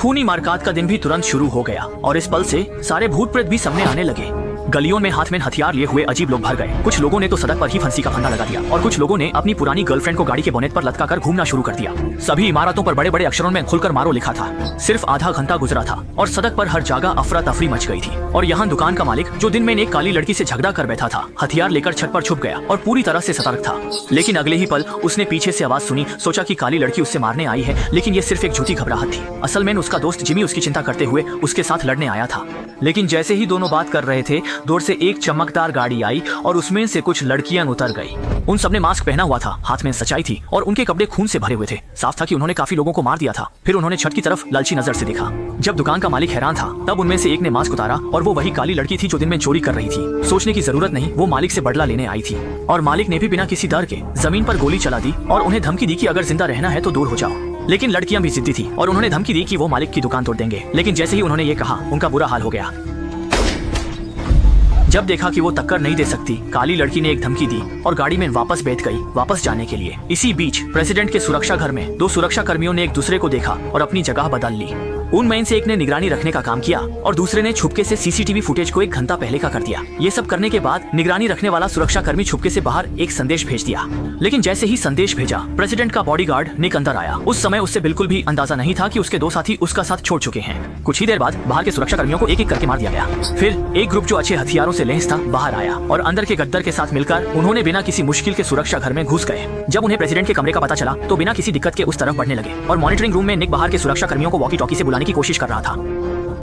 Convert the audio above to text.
खूनी मारकाट का दिन भी तुरंत शुरू हो गया और इस पल से सारे भूत प्रेत भी सामने आने लगे। गलियों में हाथ में हथियार लिए हुए अजीब लोग भर गए। कुछ लोगों ने तो सड़क पर ही फांसी का फंदा लगा दिया और कुछ लोगों ने अपनी पुरानी गर्लफ्रेंड को गाड़ी के बोनेट पर लटका कर घूमना शुरू कर दिया। सभी इमारतों पर बड़े बड़े अक्षरों में खुलकर मारो लिखा था। सिर्फ आधा घंटा गुजरा था और सड़क पर हर जगह अफरा तफरी मच गई थी। और यहाँ दुकान का मालिक, जो दिन में एक काली लड़की से झगड़ा कर बैठा था, हथियार लेकर छत पर छुप गया और पूरी तरह से सतर्क था। लेकिन अगले ही पल उसने पीछे से आवाज सुनी। सोचा कि काली लड़की उससे मारने आई है, लेकिन ये सिर्फ एक झूठी घबराहट थी। असल में उसका दोस्त जिमी उसकी चिंता करते हुए उसके साथ लड़ने आया था। लेकिन जैसे ही दोनों बात कर रहे थे, दूर से एक चमकदार गाड़ी आई और उसमें से कुछ लड़कियां उतर गई। उन सबने मास्क पहना हुआ था, हाथ में सच्चाई थी और उनके कपड़े खून से भरे हुए थे। साफ था कि उन्होंने काफी लोगों को मार दिया था। फिर उन्होंने छत की तरफ लालची नजर से देखा। जब दुकान का मालिक हैरान था, तब उनमें से एक ने मास्क उतारा और वो वही काली लड़की थी जो दिन में चोरी कर रही थी। सोचने की जरूरत नहीं, वो मालिक से बदला लेने आई थी। और मालिक ने भी बिना किसी डर के जमीन पर गोली चला दी और उन्हें धमकी दी कि अगर जिंदा रहना है तो दूर हो जाओ। लेकिन लड़कियां भी जिद्दी थी और उन्होंने धमकी दी कि वो मालिक की दुकान तोड़ देंगे। लेकिन जैसे ही उन्होंने ये कहा, उनका बुरा हाल हो गया। जब देखा कि वो टक्कर नहीं दे सकती, काली लड़की ने एक धमकी दी और गाड़ी में वापस बैठ गई, वापस जाने के लिए। इसी बीच प्रेसिडेंट के सुरक्षा घर में दो सुरक्षा कर्मियों ने एक दूसरे को देखा और अपनी जगह बदल ली। उनमें से एक ने निगरानी रखने का काम किया और दूसरे ने छुपके से सीसीटीवी फुटेज को 1 घंटा पहले का कर दिया। ये सब करने के बाद निगरानी रखने वाला सुरक्षा कर्मी छुपके से बाहर एक संदेश भेज दिया। लेकिन जैसे ही संदेश भेजा, प्रेसिडेंट का बॉडीगार्ड निक अंदर आया। उस समय उससे बिल्कुल भी अंदाजा नहीं था कि उसके 2 साथी उसका साथ छोड़ चुके हैं। कुछ ही देर बाद बाहर के सुरक्षा कर्मियों को एक एक करके मार दिया गया। फिर एक ग्रुप जो अच्छे हथियारों से लैस था बाहर आया और अंदर के गद्दर के साथ मिलकर उन्होंने बिना किसी मुश्किल के सुरक्षा घर में घुस गए। जब उन्हें प्रेसिडेंट के कमरे का पता चला तो बिना किसी दिक्कत के उस तरफ बढ़ने लगे और मॉनिटरिंग रूम में निक बाहर के सुरक्षा कर्मियों को वॉकी टॉकी से बुलाने की कोशिश कर रहा था।